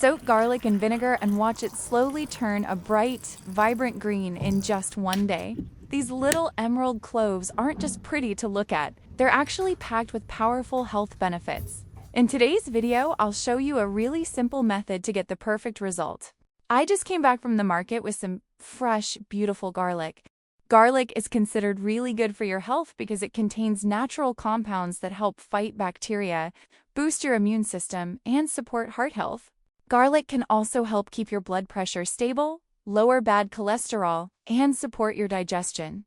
Soak garlic in vinegar and watch it slowly turn a bright, vibrant green in just one day. These little emerald cloves aren't just pretty to look at, they're actually packed with powerful health benefits. In today's video, I'll show you a really simple method to get the perfect result. I just came back from the market with some fresh, beautiful garlic. Garlic is considered really good for your health because it contains natural compounds that help fight bacteria, boost your immune system, and support heart health. Garlic can also help keep your blood pressure stable, lower bad cholesterol, and support your digestion.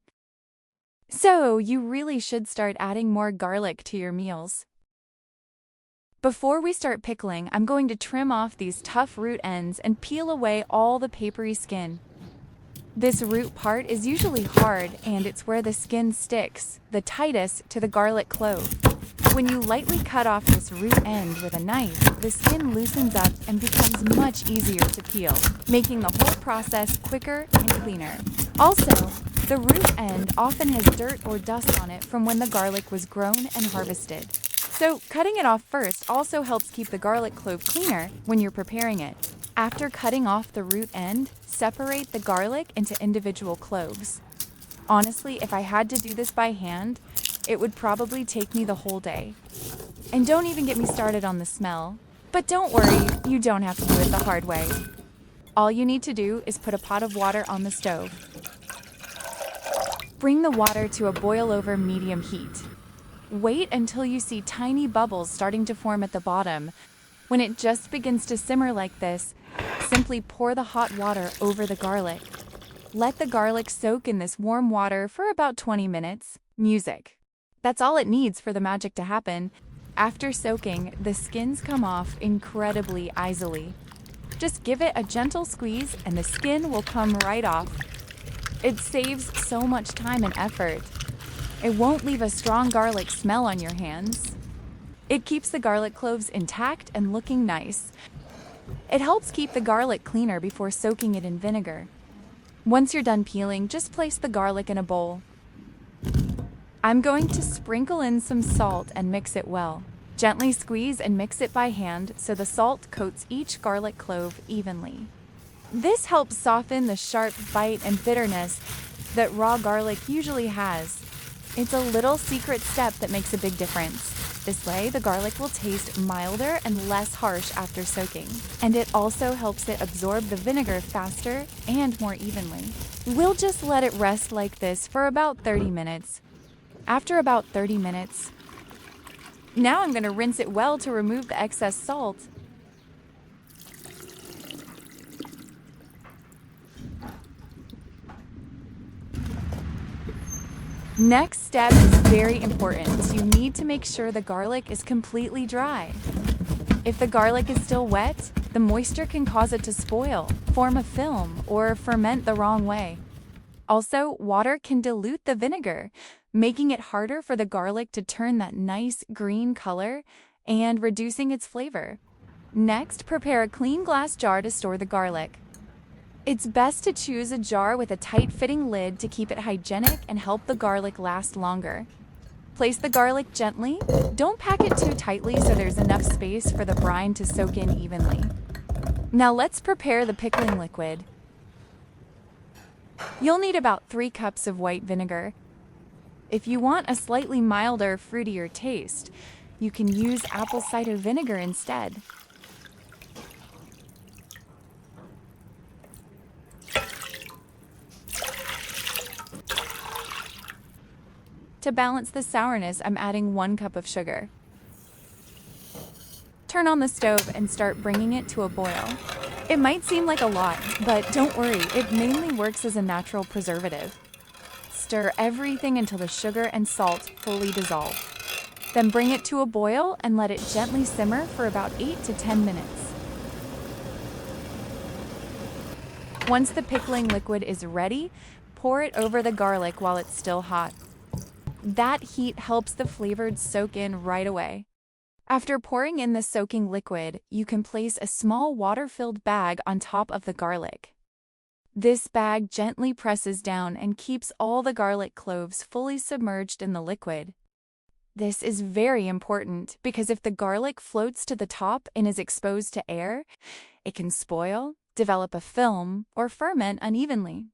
So, you really should start adding more garlic to your meals. Before we start pickling, I'm going to trim off these tough root ends and peel away all the papery skin. This root part is usually hard, and it's where the skin sticks the tightest to the garlic clove. When you lightly cut off this root end with a knife, the skin loosens up and becomes much easier to peel, making the whole process quicker and cleaner. Also, the root end often has dirt or dust on it from when the garlic was grown and harvested. So, cutting it off first also helps keep the garlic clove cleaner when you're preparing it. After cutting off the root end, separate the garlic into individual cloves. Honestly, if I had to do this by hand, it would probably take me the whole day. And don't even get me started on the smell. But don't worry, you don't have to do it the hard way. All you need to do is put a pot of water on the stove. Bring the water to a boil-over medium heat. Wait until you see tiny bubbles starting to form at the bottom. When it just begins to simmer like this, simply pour the hot water over the garlic. Let the garlic soak in this warm water for about 20 minutes. Music. That's all it needs for the magic to happen. After soaking, the skins come off incredibly easily. Just give it a gentle squeeze and the skin will come right off. It saves so much time and effort. It won't leave a strong garlic smell on your hands. It keeps the garlic cloves intact and looking nice. It helps keep the garlic cleaner before soaking it in vinegar. Once you're done peeling, just place the garlic in a bowl. I'm going to sprinkle in some salt and mix it well. Gently squeeze and mix it by hand so the salt coats each garlic clove evenly. This helps soften the sharp bite and bitterness that raw garlic usually has. It's a little secret step that makes a big difference. This way, the garlic will taste milder and less harsh after soaking. And it also helps it absorb the vinegar faster and more evenly. We'll just let it rest like this for about 30 minutes. After about 30 minutes, now I'm going to rinse it well to remove the excess salt. Next step is very important. You need to make sure the garlic is completely dry. If the garlic is still wet, the moisture can cause it to spoil, form a film, or ferment the wrong way. Also, water can dilute the vinegar, making it harder for the garlic to turn that nice green color and reducing its flavor. Next, prepare a clean glass jar to store the garlic. It's best to choose a jar with a tight-fitting lid to keep it hygienic and help the garlic last longer. Place the garlic gently. Don't pack it too tightly so there's enough space for the brine to soak in evenly. Now let's prepare the pickling liquid. You'll need about 3 cups of white vinegar. If you want a slightly milder, fruitier taste, you can use apple cider vinegar instead. To balance the sourness, I'm adding 1 cup of sugar. Turn on the stove and start bringing it to a boil. It might seem like a lot, but don't worry, it mainly works as a natural preservative. Stir everything until the sugar and salt fully dissolve. Then bring it to a boil and let it gently simmer for about 8 to 10 minutes. Once the pickling liquid is ready, pour it over the garlic while it's still hot. That heat helps the flavors soak in right away. After pouring in the soaking liquid, you can place a small water-filled bag on top of the garlic. This bag gently presses down and keeps all the garlic cloves fully submerged in the liquid. This is very important because if the garlic floats to the top and is exposed to air, it can spoil, develop a film, or ferment unevenly.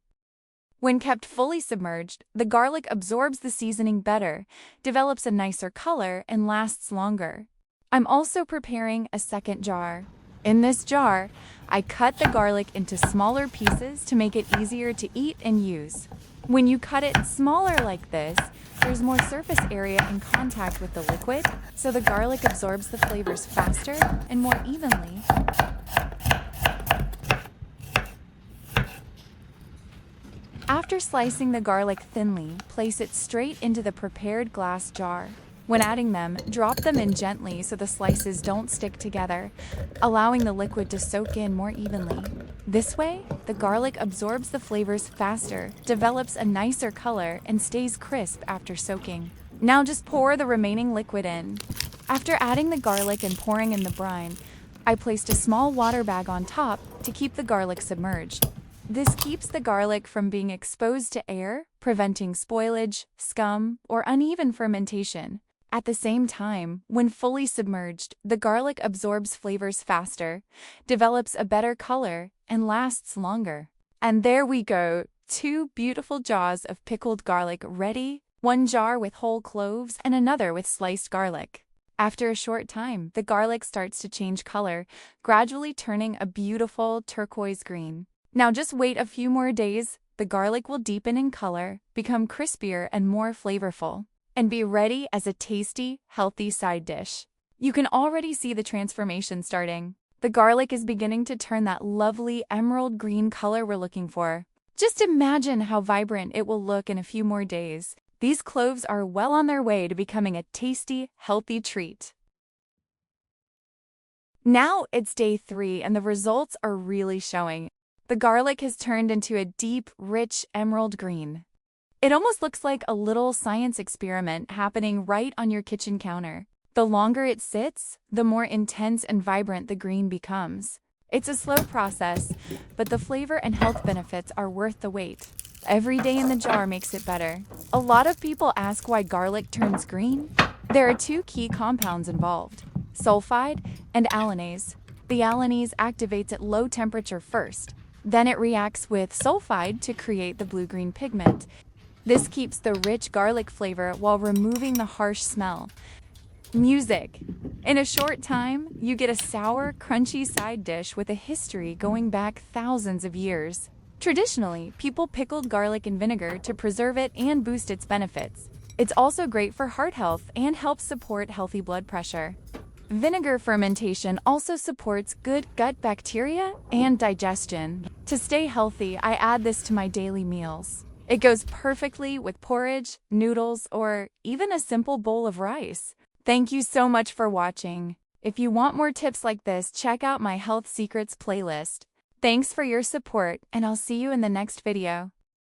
When kept fully submerged, the garlic absorbs the seasoning better, develops a nicer color, and lasts longer. I'm also preparing a second jar. In this jar, I cut the garlic into smaller pieces to make it easier to eat and use. When you cut it smaller like this, there's more surface area in contact with the liquid, so the garlic absorbs the flavors faster and more evenly. After slicing the garlic thinly, place it straight into the prepared glass jar. When adding them, drop them in gently so the slices don't stick together, allowing the liquid to soak in more evenly. This way, the garlic absorbs the flavors faster, develops a nicer color, and stays crisp after soaking. Now just pour the remaining liquid in. After adding the garlic and pouring in the brine, I placed a small water bag on top to keep the garlic submerged. This keeps the garlic from being exposed to air, preventing spoilage, scum, or uneven fermentation. At the same time, when fully submerged, the garlic absorbs flavors faster, develops a better color, and lasts longer. And there we go, 2 beautiful jars of pickled garlic ready, one jar with whole cloves and another with sliced garlic. After a short time, the garlic starts to change color, gradually turning a beautiful turquoise green. Now just wait a few more days, the garlic will deepen in color, become crispier and more flavorful, and be ready as a tasty, healthy side dish. You can already see the transformation starting. The garlic is beginning to turn that lovely emerald green color we're looking for. Just imagine how vibrant it will look in a few more days. These cloves are well on their way to becoming a tasty, healthy treat. Now it's day 3 and the results are really showing. The garlic has turned into a deep, rich emerald green. It almost looks like a little science experiment happening right on your kitchen counter. The longer it sits, the more intense and vibrant the green becomes. It's a slow process, but the flavor and health benefits are worth the wait. Every day in the jar makes it better. A lot of people ask why garlic turns green. There are 2 key compounds involved: sulfide and allanase. The allanase activates at low temperature first. Then it reacts with sulfide to create the blue-green pigment. This keeps the rich garlic flavor while removing the harsh smell. Music. In a short time, you get a sour, crunchy side dish with a history going back thousands of years. Traditionally, people pickled garlic in vinegar to preserve it and boost its benefits. It's also great for heart health and helps support healthy blood pressure. Vinegar fermentation also supports good gut bacteria and digestion. To stay healthy, I add this to my daily meals. It goes perfectly with porridge, noodles, or even a simple bowl of rice. Thank you so much for watching. If you want more tips like this, check out my Health Secrets playlist. Thanks for your support, and I'll see you in the next video.